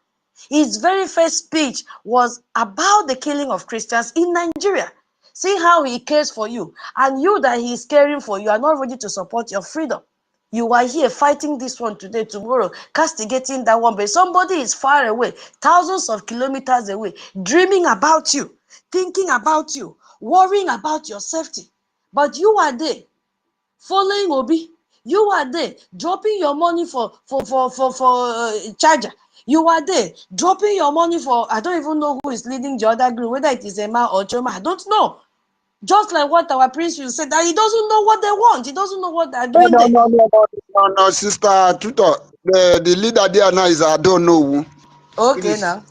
His very first speech was about the killing of Christians in Nigeria. See how he cares for you. And you that he is caring for, you are not ready to support your freedom. You are here fighting this one today, tomorrow, castigating that one. But somebody is far away, thousands of kilometers away, dreaming about you, thinking about you, worrying about your safety. But you are there, following Obi. You are there dropping your money for charger. You are there dropping your money for, I don't even know who is leading the other group, whether it is Emma or Choma, I don't know. Just like what our prince will say, that he doesn't know what they want. He doesn't know what they're doing there. No, sister Tutor. The leader there now is I don't know. Okay, Please. now.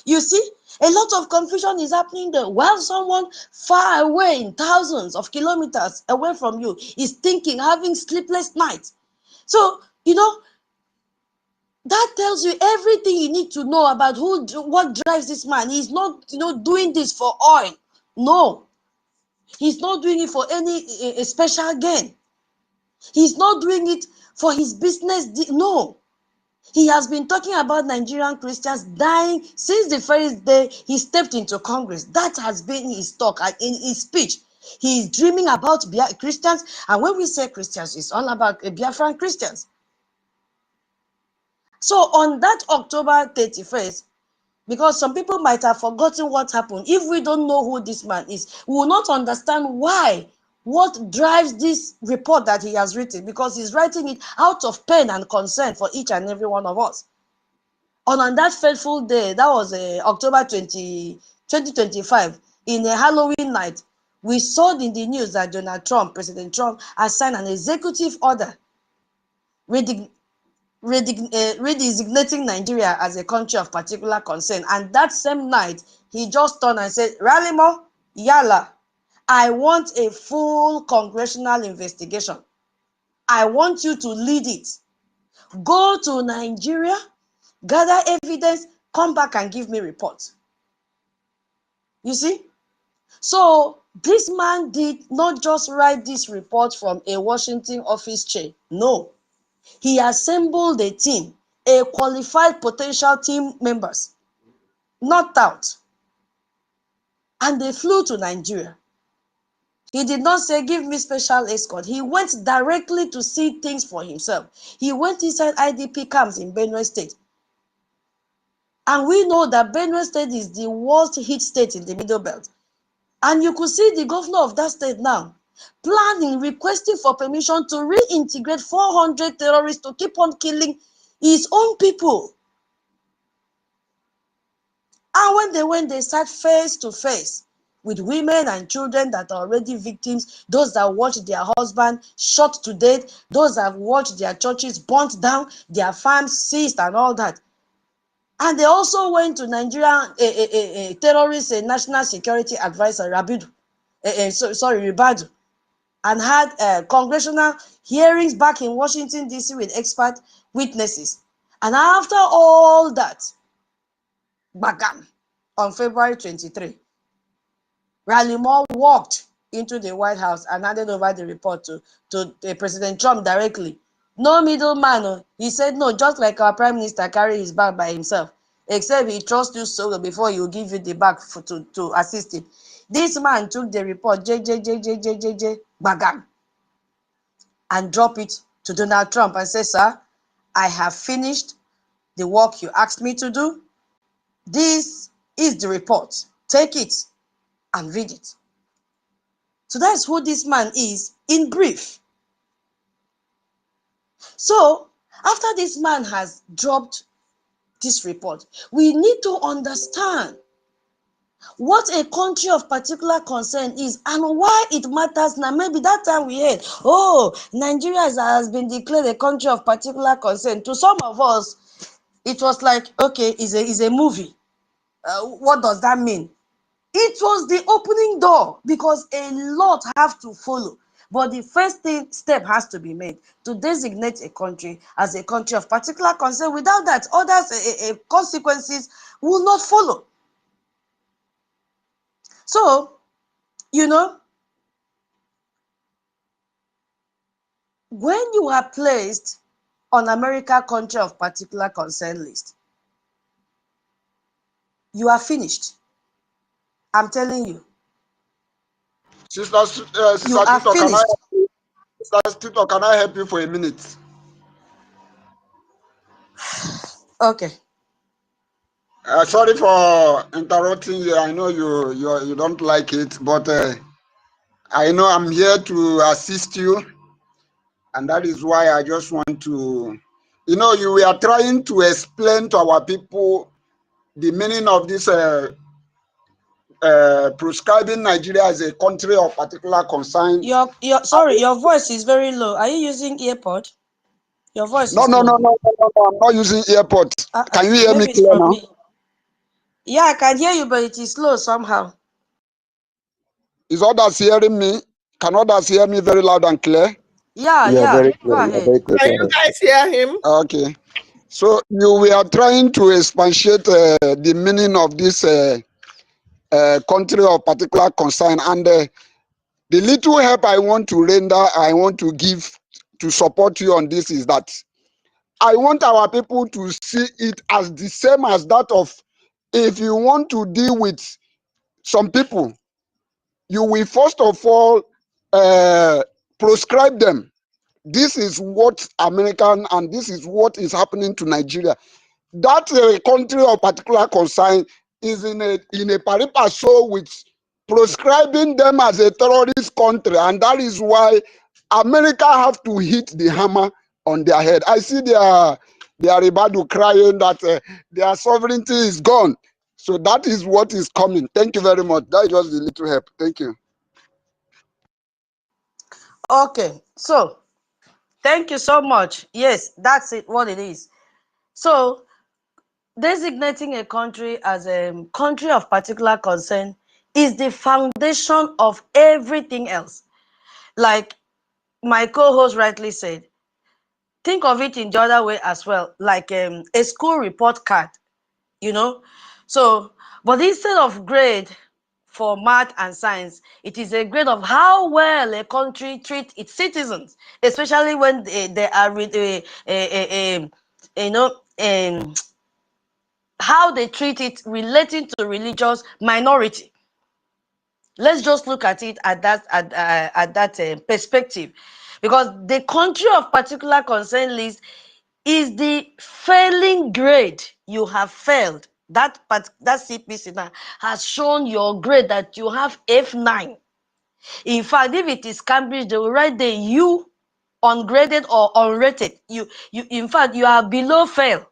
You see, a lot of confusion is happening there. While someone far away in thousands of kilometers away from you is thinking, having sleepless nights. So, that tells you everything you need to know about what drives this man. He's not, doing this for oil. No. He's not doing it for any special gain. He's not doing it for his business. No. He has been talking about Nigerian Christians dying since the first day he stepped into Congress. That has been his talk and in his speech. He is dreaming about Christians. And when we say Christians, it's all about Biafran Christians. So on that October 31st, because some people might have forgotten what happened, if we don't know who this man is, we will not understand why, what drives this report that he has written, because he's writing it out of pain and concern for each and every one of us. On that fateful day, that was October 2025, in a Halloween night, we saw in the news that President Trump, has signed an executive order redesignating Nigeria as a country of particular concern. And that same night, he just turned and said, Ralimo, Yala, I want a full congressional investigation. I want you to lead it. Go to Nigeria, gather evidence, come back and give me reports. You see? So this man did not just write this report from a Washington office chair. No. He assembled a team, a qualified potential team members, knocked out, and they flew to Nigeria. He did not say, give me special escort. He went directly to see things for himself. He went inside IDP camps in Benue State. And we know that Benue State is the worst hit state in the Middle Belt. And you could see the governor of that state now planning, requesting for permission to reintegrate 400 terrorists to keep on killing his own people. And when they sat face to face with women and children that are already victims, those that watched their husband shot to death, those that watched their churches burnt down, their farms seized and all that. And they also went to Nigerian terrorist national security advisor Ribadu, and had congressional hearings back in Washington, D.C. with expert witnesses. And after all that, bagam, on February 23, Raleigh Moore walked into the White House and handed over the report to President Trump directly. No middleman. He said, no, just like our Prime Minister carried his bag by himself, except he trusts you so before he will give you the bag to assist him. This man took the report, bagam, and dropped it to Donald Trump and said, sir, I have finished the work you asked me to do. This is the report. Take it and read it. So that's who this man is in brief. So after this man has dropped this report, we need to understand what a country of particular concern is and why it matters now. Maybe that time we heard, oh, Nigeria has been declared a country of particular concern. To some of us, it was like, okay, it's a movie. What does that mean? It was the opening door, because a lot have to follow. But the first step has to be made to designate a country as a country of particular concern. Without that, others consequences will not follow. So, when you are placed on America country of particular concern list, you are finished. I'm telling you. Sister Tutor, can I help you for a minute? Okay. Sorry for interrupting you. I know you don't like it, but I know I'm here to assist you, and that is why I just want to, we are trying to explain to our people the meaning of this prescribing Nigeria as a country of particular concern. Sorry, your voice is very low. Are you using earpod? Your voice No, is no, low. no, no, no, no, no, I'm not using earpods. Can you hear me Maybe it's clear from now? me. Yeah, I can hear you, but it is slow somehow. Is others hearing me? Can others hear me very loud and clear? Yeah, Very go clear. ahead. Very clear. Can you guys hear him? Okay. So we are trying to expatiate the meaning of this country of particular concern, and the little help I want to give to support you on this is that I want our people to see it as the same as that of, if you want to deal with some people, you will first of all proscribe them. This is what American, and this is what is happening to Nigeria. That country of particular concern is in a pari passu with proscribing them as a terrorist country, and that is why America have to hit the hammer on their head. I see their Ribadu crying that their sovereignty is gone. So that is what is coming. Thank you very much. That is just a little help. Thank you. Okay, so thank you so much. Yes, that's it, what it is. So designating a country as a country of particular concern is the foundation of everything else. Like my co-host rightly said, think of it in the other way as well, like a school report card, So, but instead of grade for math and science, it is a grade of how well a country treats its citizens, especially when they are how they treat it relating to religious minority. Let's just look at it at that perspective, because the country of particular concern list is the failing grade. You have failed. That CPC now has shown your grade that you have F9. In fact, if it is Cambridge, they will write the U ungraded or unrated. In fact, you are below fail.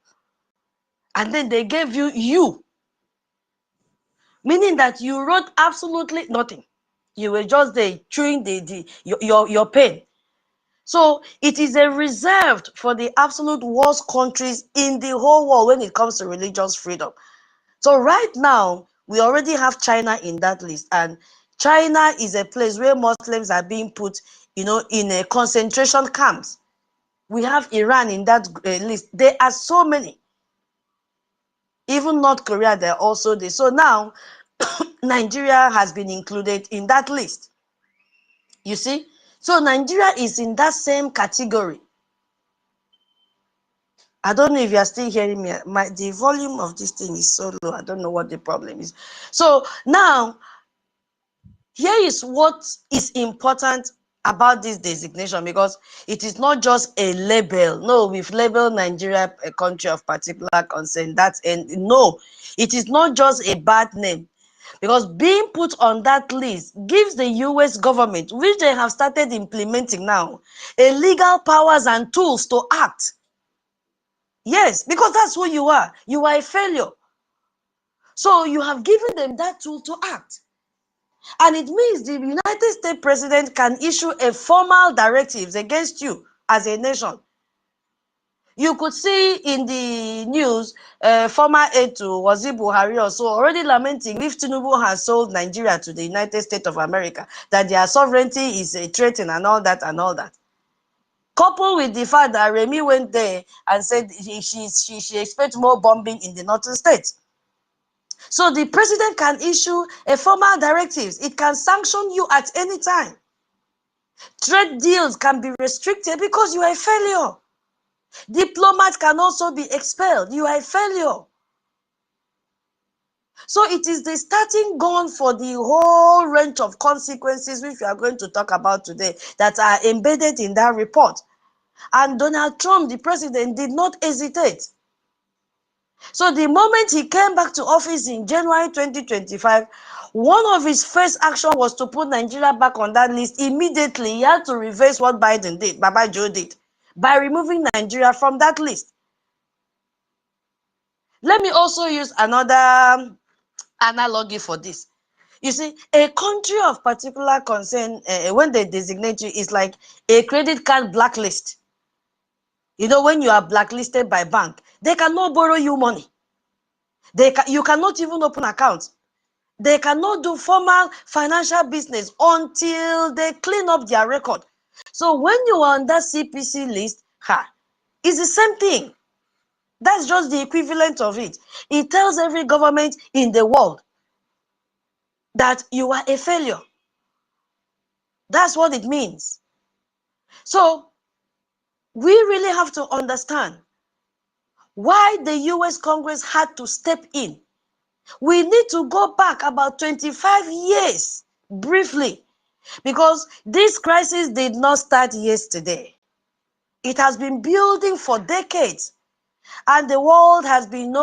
And then they gave you U, meaning that you wrote absolutely nothing. You were just there chewing your pen. So it is a reserved for the absolute worst countries in the whole world when it comes to religious freedom. So right now, we already have China in that list, and China is a place where Muslims are being put, in a concentration camps. We have Iran in that list. There are so many. Even North Korea, they're also there. So now, Nigeria has been included in that list. You see? So Nigeria is in that same category. I don't know if you are still hearing me. The volume of this thing is so low. I don't know what the problem is. So now, here is what is important about this designation, because it is not just a label. No, we've labeled Nigeria a country of particular concern. No, it is not just a bad name, because being put on that list gives the US government, which they have started implementing now, a legal powers and tools to act. Yes, because that's who you are. You are a failure. So you have given them that tool to act. And it means the United States president can issue a formal directives against you as a nation. You could see in the news, former aide to Waziri Buhari also already lamenting if Tinubu has sold Nigeria to the United States of America, that their sovereignty is a threat and all that and all that. Coupled with the fact that Remi went there and said she expects more bombing in the northern states. So the president can issue a formal directives. It can sanction you at any time. Trade deals can be restricted because you are a failure. Diplomats can also be expelled. You are a failure. So it is the starting gun for the whole range of consequences which we are going to talk about today that are embedded in that report. And Donald Trump, the president, did not hesitate. So the moment he came back to office in January 2025, One of his first action was to put Nigeria back on that list. Immediately, he had to reverse what Biden did, Baba Joe did, by removing Nigeria from that list. Let me also use another analogy for this. You see, a country of particular concern, when they designate you, is like a credit card blacklist. You know, when you are blacklisted by bank, they cannot borrow you money. You cannot even open accounts. They cannot do formal financial business until they clean up their record. So when you are on that CPC list, it's the same thing. That's just the equivalent of it. It tells every government in the world that you are a failure. That's what it means. So we really have to understand why the US Congress had to step in. We need to go back about 25 years briefly, because this crisis did not start yesterday. It has been building for decades, and the world has been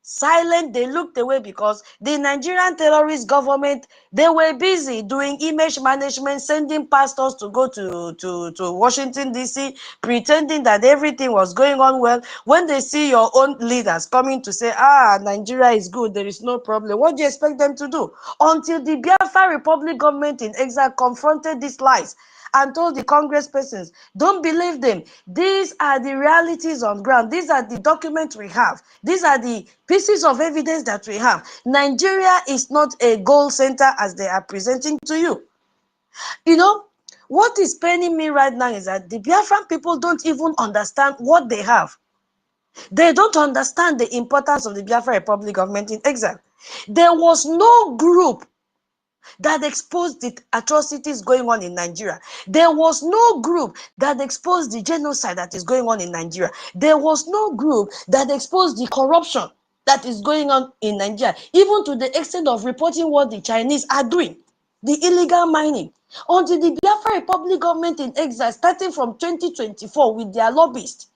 silent. They looked away because the Nigerian terrorist government, they were busy doing image management, sending pastors to go to Washington, D.C., pretending that everything was going on well. When they see your own leaders coming to say, Nigeria is good, there is no problem, what do you expect them to do? Until the Biafra Republic government in exile confronted these lies and told the congresspersons, don't believe them. These are the realities on ground. These are the documents we have. These are the pieces of evidence that we have. Nigeria is not a gold center as they are presenting to you. You know, what is paining me right now is that the Biafran people don't even understand what they have. They don't understand the importance of the Biafra Republic government in exile. There was no group that exposed the atrocities going on in Nigeria. There was no group that exposed the genocide that is going on in Nigeria. There was no group that exposed the corruption that is going on in Nigeria, even to the extent of reporting what the Chinese are doing, the illegal mining. Until the Biafra Republic government in exile, starting from 2024 with their lobbyists,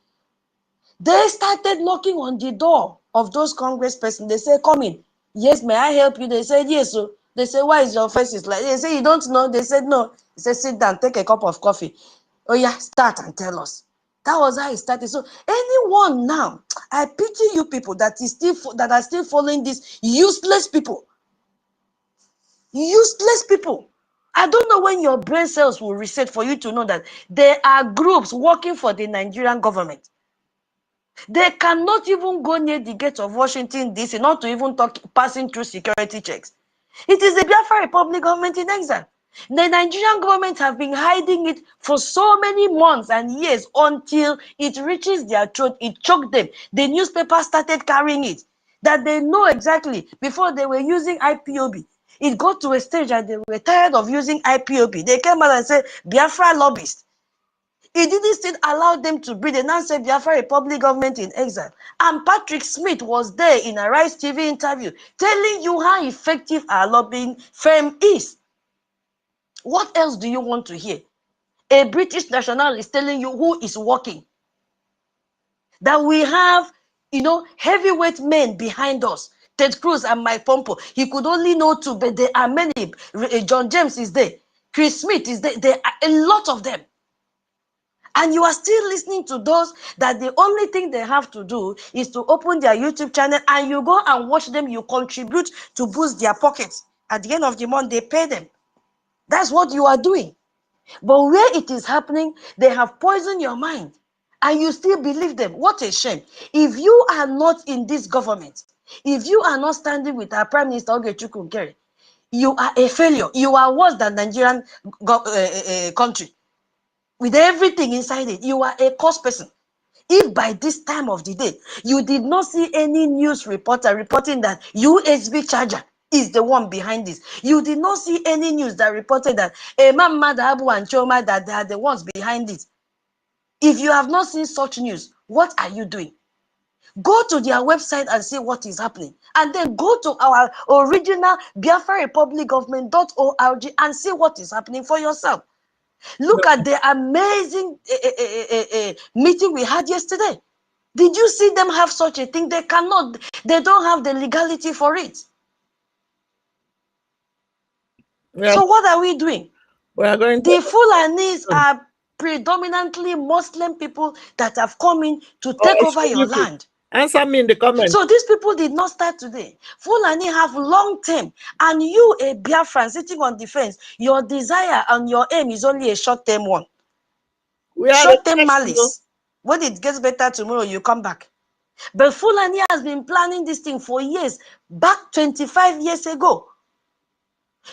they started knocking on the door of those congresspersons. They say, come in. Yes, may I help you? They said, yes. So they say, why is your face like? They say, you don't know. They said, no. They said, sit down, take a cup of coffee. Oh yeah, start and tell us. That was how it started. So anyone now, I pity you people that are still following these useless people. Useless people. I don't know when your brain cells will reset for you to know that there are groups working for the Nigerian government. They cannot even go near the gate of Washington, D.C., not to even talk passing through security checks. It is the Biafra Republic government in exile. The Nigerian government have been hiding it for so many months and years until it reaches their throat. It choked them. The newspaper started carrying it, that they know exactly. Before they were using IPOB. It got to a stage that they were tired of using IPOB. They came out and said, Biafra lobbyists. It didn't still allow them to breathe. They now said Biafra Republic government in exile. And Patrick Smith was there in a Rise TV interview telling you how effective our lobbying firm is. What else do you want to hear? A British national is telling you who is working. That we have, heavyweight men behind us. Ted Cruz and Mike Pompeo. He could only know two, but there are many. John James is there. Chris Smith is there. There are a lot of them. And you are still listening to those that the only thing they have to do is to open their YouTube channel and you go and watch them. You contribute to boost their pockets. At the end of the month, they pay them. That's what you are doing. But where it is happening, they have poisoned your mind. And you still believe them. What a shame. If you are not in this government, if you are not standing with our Prime Minister, Ogechukwu Nkere, you are a failure. You are worse than Nigerian country. With everything inside it, you are a cost person. If by this time of the day, you did not see any news reporter reporting that USB charger is the one behind this, you did not see any news that reported that Mada Abu and Choma, that they are the ones behind it. If you have not seen such news, what are you doing? Go to their website and see what is happening. And then go to our original Biafra Republic government.org and see what is happening for yourself. Look at the amazing meeting we had yesterday. Did you see them have such a thing? They cannot. They don't have the legality for it. Yeah. So what are we doing? We are going The to. Fulanis are predominantly Muslim people that have come in to Oh, take over your excuse me. land. Answer me in the comments. So these people did not start today. Fulani have long term, and you, a Biafran sitting on the fence, your desire and your aim is only a short term one. We are Short term the malice. When it gets better tomorrow, you come back. But Fulani has been planning this thing for years, back 25 years ago.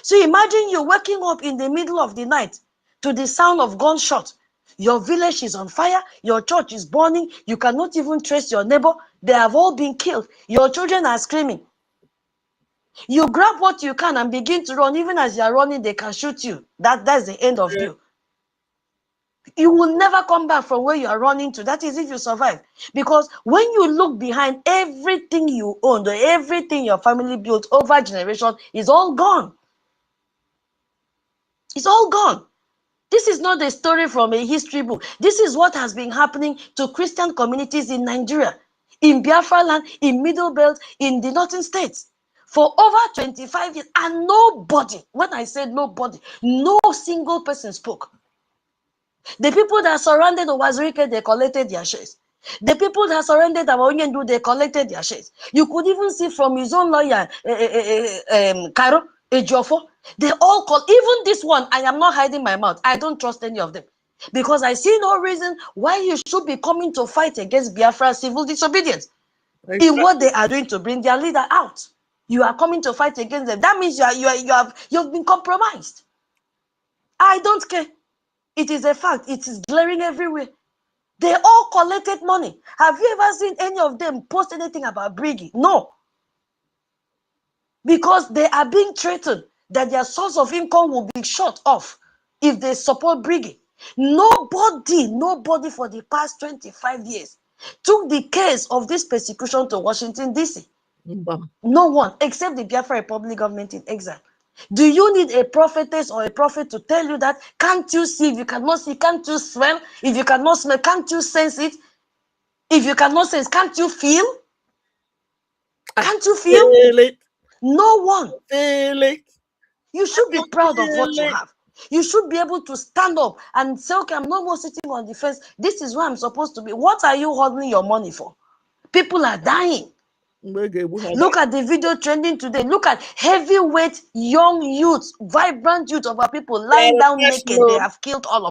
So imagine you waking up in the middle of the night to the sound of gunshot. Your village is on fire, your church is burning, you cannot even trace your neighbor, they have all been killed. Your children are screaming. You grab what you can and begin to run. Even as you are running, they can shoot you. That's the end of you. You will never come back from where you are running to. That is if you survive. Because when you look behind, everything you owned, everything your family built over generation is all gone. It's all gone. This is not a story from a history book. This is what has been happening to Christian communities in Nigeria, in Biafra land, in Middle Belt, in the northern states. For over 25 years, and nobody, when I said nobody, no single person spoke. The people that surrounded Owazirike, they collected their shares. The people that surrounded Abaonyendu, they collected their shares. You could even see from his own lawyer, Karo Ejofo, they all call, even this one, I am not hiding my mouth. I don't trust any of them. Because I see no reason why you should be coming to fight against Biafra civil disobedience in what they are doing to bring their leader out. You are coming to fight against them. That means you've been compromised. I don't care. It is a fact. It is glaring everywhere. They all collected money. Have you ever seen any of them post anything about Briggy? No. Because they are being threatened that their source of income will be shut off if they support Briggy. Nobody for the past 25 years took the case of this persecution to Washington, D.C. No one, except the Biafra Republic government in exile. Do you need a prophetess or a prophet to tell you that? Can't you see? If you cannot see, can't you smell? If you cannot smell, can't you sense it? If you cannot sense, can't you feel? Can't you feel? it. No one. Feel it. You should be proud of what you have. You should be able to stand up and say, okay, I'm no more sitting on the fence. This is where I'm supposed to be. What are you holding your money for? People are dying. Look at the video trending today. Look at heavyweight young youths, vibrant youth of our people lying down naked. They have killed all of